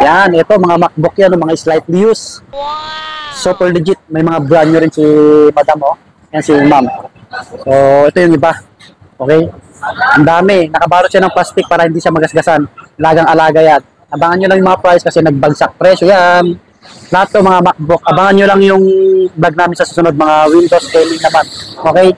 Yan, ito mga MacBook yan, mga slightly used. Super legit. May mga brand new rin si Madam, oh. Yan si Ma'am. So, ito yung iba. Okay? Ang dami. Nakabalot siya ng plastic para hindi siya magasgasan. Lagang-alaga yan. Abangan nyo lang yung mga price kasi nagbagsak presyo yan. Lahat ng mga MacBook. Abangan nyo lang yung vlog namin sa susunod. Mga Windows gaming naman. Okay?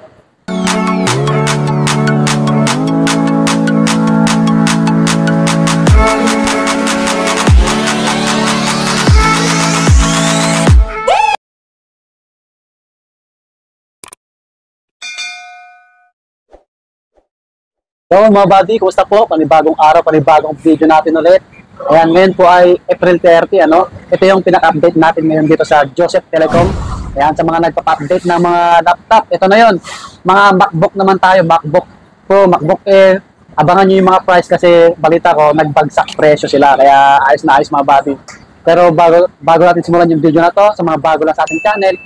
So mga buddy, kumusta po? Panibagong araw, panibagong video natin ulit. Ayan, ngayon po ay April 30, ano? Ito yung pinaka-update natin ngayon dito sa Joseph Telecom. Ayan, sa mga nagpa-update ng mga laptop, ito na yon. Mga MacBook naman tayo, MacBook Pro, MacBook Air. Abangan nyo yung mga price kasi balita ko, nagbagsak presyo sila. Kaya ayos na ayos mga buddy. Pero bago natin simulan yung video na to, sa mga bago lang sa ating channel,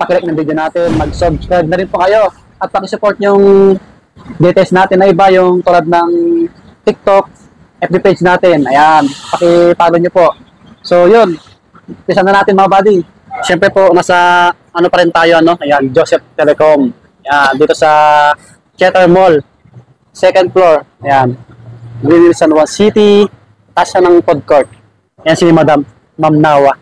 pakilike ng video natin, mag-subscribe na rin po kayo. At pakisupport yung details natin na iba, yung tulad ng TikTok, FB page natin. Ayan, pakipalo nyo po. So yun, isa na natin mga buddy. Siyempre po, nasa ano pa rin tayo, ano? Ayan, Joseph Telecom. Ayan, dito sa Cheddar Mall, second floor. Ayan, Greenville, San Juan City, taas ng food court. Ayan si Madam, Ma'am Nawa.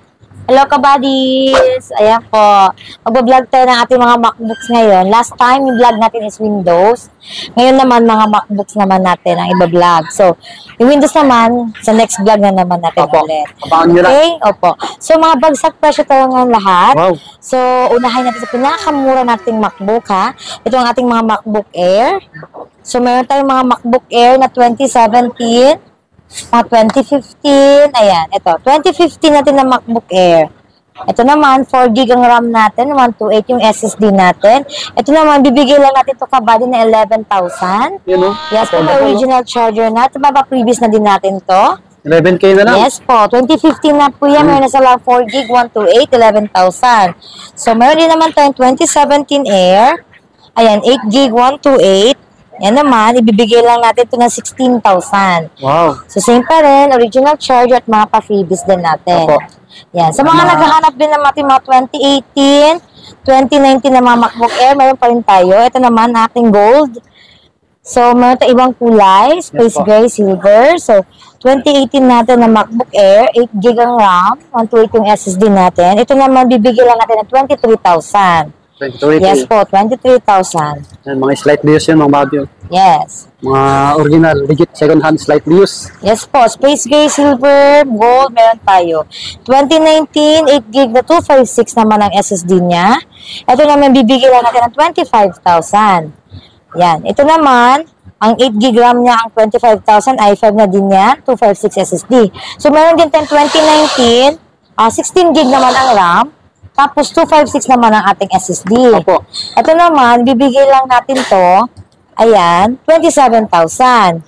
Hello ka-buddies! Ayan po. Mag-vlog tayo ng ating mga MacBooks ngayon. Last time, yung vlog natin is Windows. Ngayon naman, mga MacBooks naman natin ang iba-vlog. So, yung Windows naman, sa next vlog na naman natin ulit. Okay? Opo. So, mga bagsak presyo tayo ngayon lahat. Wow. So, unahin natin sa pinakamura nating MacBook, ha? Ito ang ating mga MacBook Air. So, meron tayong mga MacBook Air na 2017. Mga 2015, ayan, ito, 2015 natin na MacBook Air. Ito naman, 4GB ang RAM natin, 128 yung SSD natin. Ito naman, bibigay lang natin ito kabady na 11,000. Yes, po, may original charger na. Ito ba, previous na din natin to. 11K na lang? Yes po, 2015 na po yan. Meron na sa lang 4GB, 128, 11,000. So, meron din naman tayong 2017 Air. Ayan, 8GB, 128. Yan naman, ibibigay lang natin ito ng 16,000. Wow. So, same pa rin, original charge at mga pa-freebies din natin. Opo. Yan. Sa mga naghahanap din ng mga 2018, 2019 na mga MacBook Air, meron pa rin tayo. Ito naman, ating gold. So, meron tayong ibang kulay, space gray, silver. So, 2018 natin na MacBook Air, 8GB ang RAM, 128 yung SSD natin. Ito naman, bibigay lang natin ng 23,000. 23K. Yes po, 23,000. Mga slightly used yun, mga buddy. Yes. Mga original, legit, second-hand, slightly used. Yes po, space gray, silver, gold, meron tayo. 2019, 8GB na 256 naman ang SSD niya. Ito naman, bibigyan lang natin ng 25,000. Yan. Ito naman, ang 8GB RAM niya, ang 25,000, i5 na din yan, 256 SSD. So, meron din tayong 2019, 16GB naman ang RAM. Tapos, 256 naman ang ating SSD. Opo. Ito naman, bibigay lang natin to, ayan, 27,000.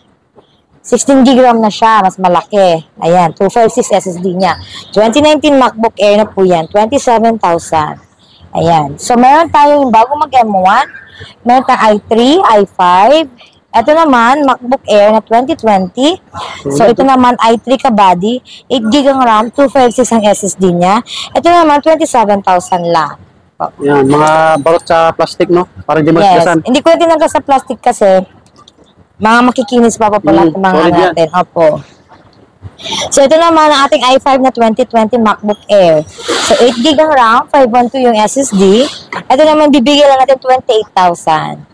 16GB RAM na siya, mas malaki. Ayan, 256 SSD niya. 2019 MacBook Air na po yan, 27,000. Ayan. So, meron tayong bago mag-M1, meron tayong i3, i5, ito naman, MacBook Air na 2020. So, ito naman, i3 ka-body. 8GB ang RAM, 256 ang SSD niya. Ito naman, 27,000 lang. Yan, mga balot sa plastic, no? Para hindi masgasan. Yes. Hindi ko tinanggal sa plastic kasi mga makikinis pa pala mga natin. Opo. So, ito naman ang ating i5 na 2020 MacBook Air. So, 8GB ang RAM, 512 yung SSD. Ito naman, bibigyan lang natin 28,000.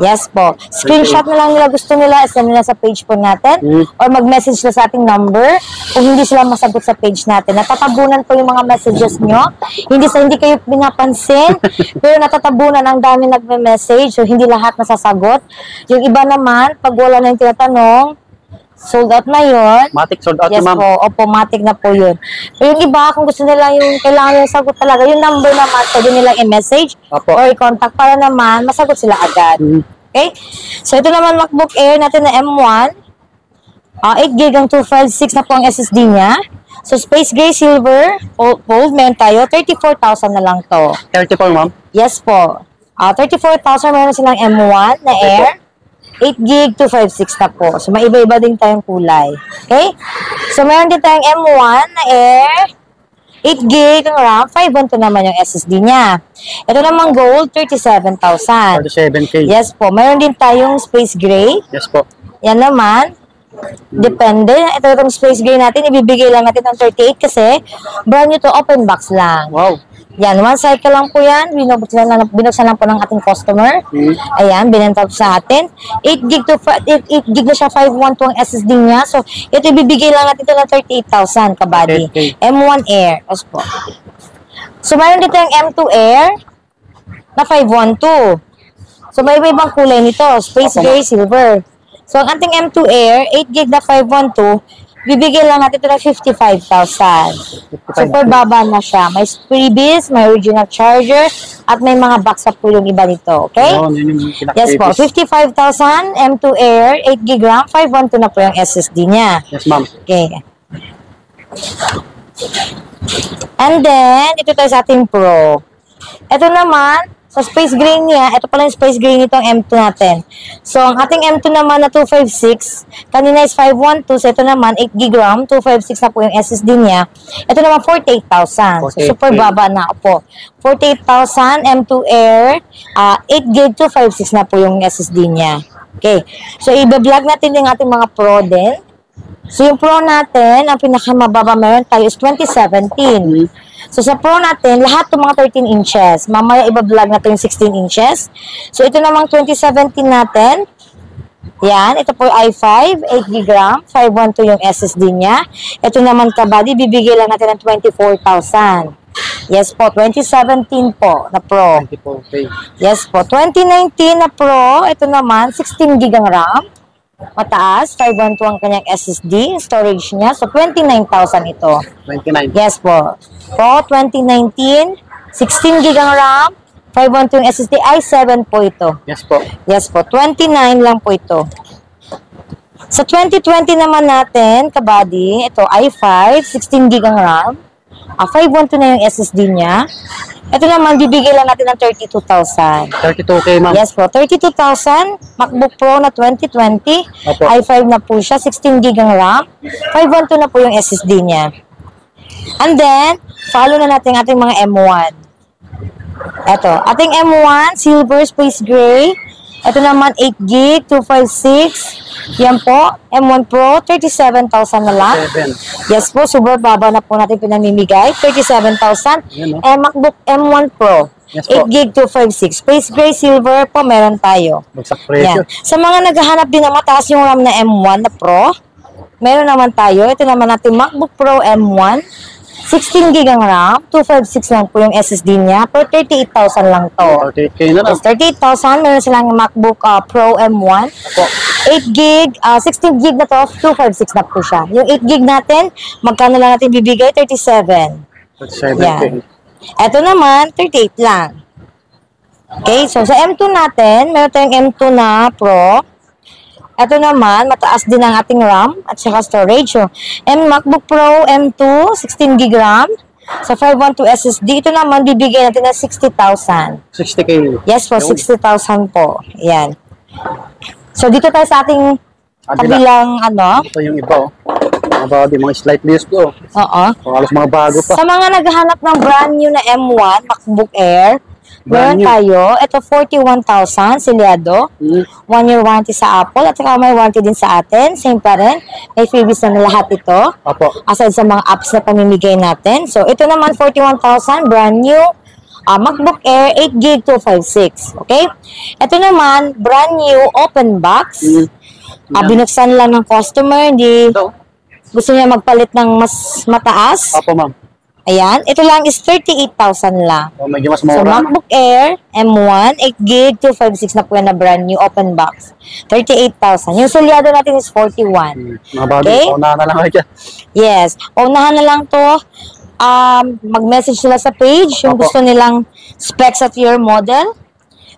Yes po. Screenshot na lang nila gusto nila, send nila sa page po natin or mag-message nila sa ating number kung hindi sila masagot sa page natin. Natatabunan po yung mga messages nyo. Hindi kayo pinapansin, pero natatabunan ang dami nagme-message, so hindi lahat nasasagot. Yung iba naman, pag wala na yung tinatanong, sold out na yun. Matic sold out, yes, ma'am. Yes po, opo, matic na po yun. Pero yung iba, kung gusto nila yung kailangan yung sagot talaga, yung number naman, pwede nilang i-message or i-contact para naman masagot sila agad. Okay? So, ito naman MacBook Air natin na M1. 8GB ang 256 na po ang SSD niya. So, space gray, silver, gold, meron tayo. 34,000 na lang to. 34, ma'am? Yes po. 34,000 meron silang M1 na Air. 8 gig, 256 na po. So, may iba-iba din tayong kulay. Okay? So, meron din tayong M1 na Air, 8 gig ang RAM, 512 naman yung SSD niya. Ito naman gold, 37,000. 47K. Yes po. Meron din tayong space gray. Yes po. Yan naman. Depende. Ito itong space gray natin, ibibigay lang natin ng 38 kasi brand new to, open box lang. Wow. Yan, one cycle lang po yan. Binuksan lang po ng ating customer. Ayan, binenta po sa atin. 8 gig to 8 gig na siya, 512 ang SSD niya. So, ito ibibigay lang natin ito ng 38,000 kabady. Okay. M1 Air. Yes po. So, mayroon dito yung M2 Air na 512. So, may ibang kulay nito. Space gray, silver. So, ang ating M2 Air, 8 gig na 512, bibigyan lang natin ito ng 55,000. Super baba na siya. May freebies, may original charger, at may mga box up po yung iba nito. Okay? Yun yung Yes po. 55,000, M2 Air, 8 gig RAM, 512 na po yung SSD niya. Yes, ma'am. Okay. And then, ito tayo sa ating Pro. Ito naman, sa space gray niya, ito pala yung space gray nitong M2 natin. So, ang ating M2 naman na 256, kanina is 512, so ito naman 8 gig RAM, 256 na po yung SSD niya. Ito naman 48,000. So, super baba na po. 48,000 M2 Air, 8 gig 256 na po yung SSD niya. Okay. So, i-vlog natin yung ating mga Pro din. So, yung Pro natin, ang pinakamababa meron tayo is 2017. So, sa Pro natin, lahat ng mga 13 inches. Mamaya iba-vlog natin yung 16 inches. So, ito namang 2017 natin. Yan. Ito po yung i5, 8 GB RAM, 512 yung SSD niya. Ito naman kabady, bibigay lang natin ng 24,000. Yes po, 2017 po na Pro. 24K. Yes po, 2019 na Pro. Ito naman, 16 GB ang RAM. Mataas, 512 ang kanyang SSD, storage niya. So, 29,000 ito. 29. Yes po. Pro 2019, 16 GB ang RAM, 512 yung SSD, i7 po ito. Yes po. Yes po, 29 lang po ito. Sa 2020 naman natin, kabady, ito i5, 16 GB ang RAM, 512 na yung SSD niya. Ito naman, bibigay lang natin ng 32,000. 32K, ma'am. Yes po, 32,000. MacBook Pro na 2020. Opo. i5 na po siya, 16 GB ang RAM. 512 na po yung SSD niya. And then, follow na natin ating mga M1. Ito, ating M1, silver space gray. Ito naman, 8 gig, 256. Yan po, M1 Pro, 37,000 na lang. 7. Yes po, super baba na po natin pinamimigay. 37,000. Yan, no? MacBook M1 Pro, Yes po. 8 gig, 256. Space gray, silver po, meron tayo. Bagsak presyo. Yan. Sa mga naghahanap din na mataas yung RAM na M1 na Pro, meron naman tayo. Ito naman natin MacBook Pro M1. 16 gig ang RAM, 256 lang po yung SSD niya, pero 38,000 lang to. 38K na lang. Yes, 38,000. Meron silang MacBook Pro M1. Opo. 8 gig, 16 gig na to, 256 na po siya. Yung 8 gig natin, magkano lang natin bibigay? 37. 37K. Yan. Ito naman, 38 lang. Okay, so sa M2 natin, meron tayong M2 na Pro. Ito naman, mataas din ang ating RAM at saka storage. So, MacBook Pro M2, 16 GB RAM. Sa 512 SSD, ito naman bibigyan natin ng 60,000. 60K. Yes po, 60,000 po. Yan. So, dito tayo sa ating kabilang ano. Ito yung iba, oh. Mga body, mga slight list ko. Oo. Halos mga bago pa. Sa mga naghahanap ng brand new na M1, MacBook Air, meron Brand new. tayo. Ito, 41,000, siliado. 1-year warranty sa Apple. At saka may warranty din sa atin. Same pa rin. May freebies na lahat ito. Opo. Aside sa mga apps na pamimigay natin. So, ito naman, 41,000, brand new. MacBook Air, 8 gig 256. Okay? Ito naman, brand new, open box. Binuksan lang ng customer. Hindi Ito. gusto niya magpalit ng mas mataas. Opo, ma'am. Ayan. Ito lang is 38,000 lang. Oh, medyo mas So, mura. MacBook Air, M1, 8 gig 256 na po yan na brand new open box. 38,000. Yung sulyado natin is 41. Mga bago, Okay. unahan na lang kayo dyan. Yes. Unahan na lang to. Mag-message sila sa page yung Opo. gusto nilang specs at your model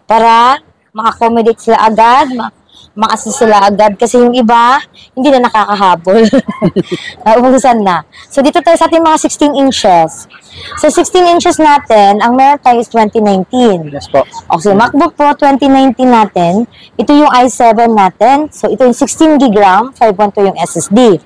para ma-accommodate sila agad. maka-assist sila agad kasi yung iba, hindi na nakakahabol. Naubusan na. So, dito tayo sa ating mga 16 inches. So, 16 inches natin, ang meron tayo is 2019. Yes po. Okay, MacBook Pro 2019 natin, ito yung i7 natin. So, ito yung 16 GB RAM, 512 yung SSD.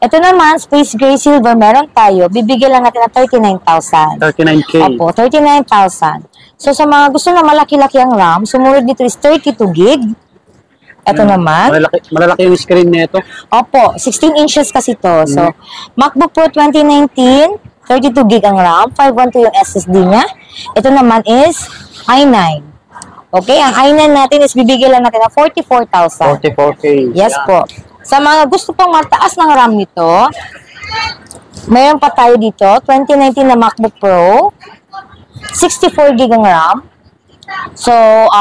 Ito naman, Space Gray Silver, meron tayo, bibigyan lang natin na 39,000. 39K. Opo, 39,000. So, sa mga gusto na malaki-laki ang RAM, sumunod dito is 32 GB. Ito naman. Malalaki yung screen nito. Opo, 16 inches kasi to. So, MacBook Pro 2019, 32 GB ang RAM, 512 yung SSD niya. Ito naman is i9. Okay, ang i9 natin is bibigyan lang natin na 44,000. 44K. Yes po. Sa mga gusto pong mataas ng RAM nito, mayroon pa tayo dito, 2019 na MacBook Pro, 64 GB ang RAM. So,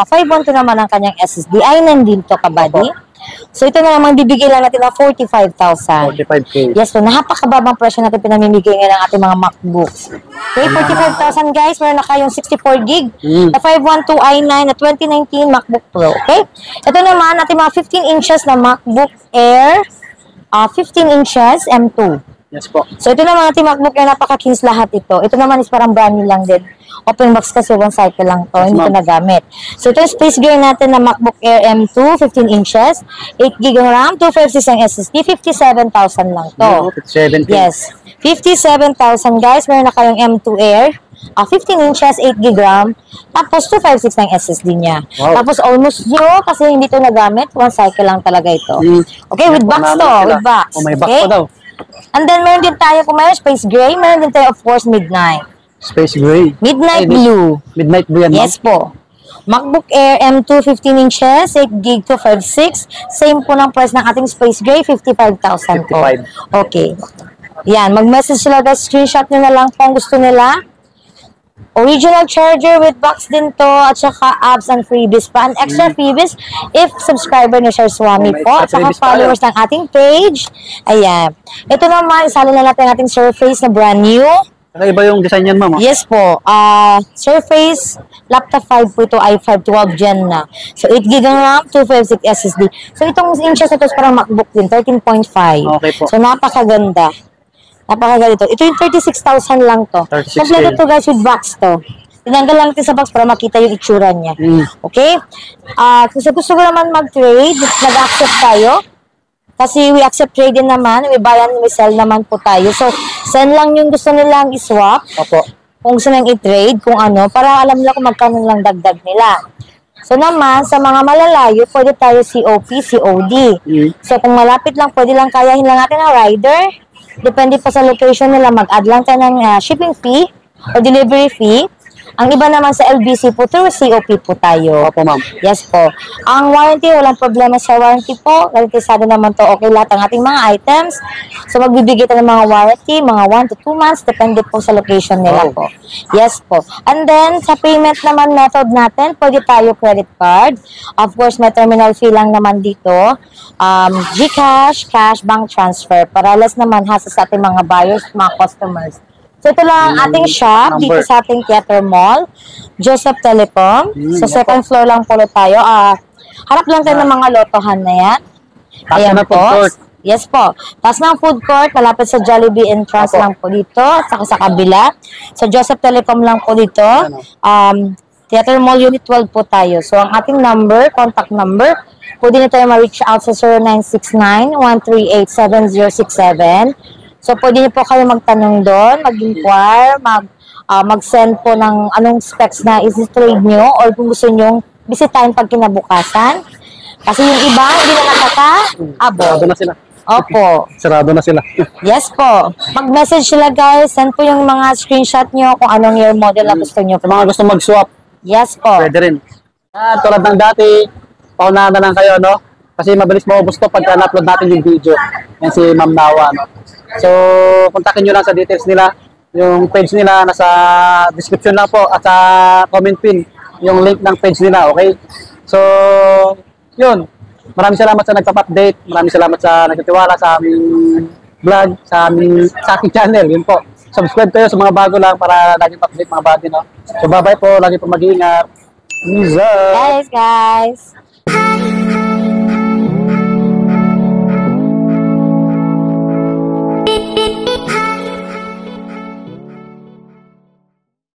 512 naman ang kanyang SSD. i9 din to, kabady. So, ito na namang bibigay lang natin na 45,000. 45K. Yes, so napakababang presyo natin pinamimigay ngayon ng ating mga MacBooks. Okay, 45,000 guys. Meron na kayong 64 GB na 512 i9 na 2019 MacBook Pro. Okay? Ito naman, ating mga 15 inches na MacBook Air, 15 inches M2. Yes po. So, ito naman ating MacBook Air, napaka-kings lahat ito. Ito naman is parang brand new lang din. Open box kasi one cycle lang to, hindi ko nagamit. So, ito yung space gray natin na MacBook Air M2, 15 inches, 8 GB RAM, 256 ang SSD, 57,000 lang to. 57K. Yes, 57,000 guys. Meron na kayong M2 Air, 15 inches, 8 GB RAM, tapos 256 ang SSD niya. Wow. Tapos almost zero kasi hindi to nagamit, one cycle lang talaga ito. Okay, with box to, with box. Oh, may box Okay? pa daw. And then, meron din tayo, kung mayroon space gray, meron din tayo, of course, midnight. Space gray. Midnight Ay, blue. Midnight blue yan, Yes po. MacBook Air M2, 15 inches, 8 GB to 56. Same po ng price ng ating space gray, 55,000 po. 55. Okay. Yan, mag-message sila guys, screenshot nyo na lang po ang gusto nila. Original charger with box din to, at saka apps and freebies pa. And extra freebies if subscriber ni Sir Swami may po, at extra saka freebies pa followers ng ating page. Ayan. Ito naman, isali na natin ang ating Surface na brand new. Saka iba yung design yan, ma'am. Yes po. Surface Laptop 5 po ito, i5 12 Gen na. So, 8 GB ang RAM, 256 SSD. So, itong inches na ito is parang MacBook din, 13.5. Okay po. So, napakaganda. Napakaganda ito. Ito yung 36,000 lang to. 36K. Kompleto to guys with box to. Tinanggal lang natin sa box para makita yung itsura niya. Okay? Kasi gusto ko naman mag-trade, nag-accept tayo. Kasi we accept trade din naman, we buy and we sell naman po tayo. So, send lang yung gusto nilang i-swap. Opo. Kung gusto nilang i-trade, kung ano, para alam nila kung magkano lang dagdag nila. So naman, sa mga malalayo, pwede tayo COP, COD. So kung malapit lang, pwede lang kayahin lang natin ang rider. Depende pa sa location nila, mag-add lang tayo ng shipping fee o delivery fee. Ang iba naman sa LBC po, through COP po tayo. Opo, ma'am. Yes po. Ang warranty, walang problema sa warranty po. Garantisado naman to, okay lahat ng ating mga items. So, magbibigay tayo ng mga warranty, mga 1 to 2 months, depende po sa location nila po. Yes po. And then, sa payment naman method natin, pwede tayo credit card. Of course, may terminal fee lang naman dito. GCash, cash, bank transfer. Para less naman hasa sa ating mga buyers, mga customers. So, ito lang ang ating shop dito sa ating Theater Mall, Joseph Telecom. So, second floor lang po tayo. Harap lang tayo ng mga lotohan na yan. Ayan po. Yes po. Taas ng food court, malapit sa Jollibee entrance lang po dito, saka sa kabila. Sa Joseph Telecom lang po dito. Theater Mall Unit 12 po tayo. So, ang ating number, contact number, pwede na tayo ma-reach out sa 0969-138-7067. So, pwede niyo po kayo magtanong doon, mag-inquire, mag-send po ng anong specs na isi-trade nyo or kung gusto nyo bisitahin pag kinabukasan. Kasi yung iba, hindi na nakaka-abot. Sarado na sila. Opo. Sarado na sila. Yes po. Mag-message sila guys, send po yung mga screenshot nyo kung anong year model na gusto nyo. Sa mga gusto mag-swap, Yes po. pwede rin. Tulad ng dati, paunahan na lang kayo, no? Kasi mabilis maubos to pagka na-upload natin yung video. Yan si Ma'am Nawa, no? So, kontakin nyo lang sa details nila. Yung page nila nasa description lang po at sa comment pin yung link ng page nila, okay? So, yun. Maraming salamat sa nagpap-update. Maraming salamat sa nagtitiwala sa aming vlog, sa aking channel. Yun po. Subscribe kayo sa mga bago lang para lagi pa-update mga bago, no? So, bye-bye po. Lagi po mag-iingat. Peace out. Guys.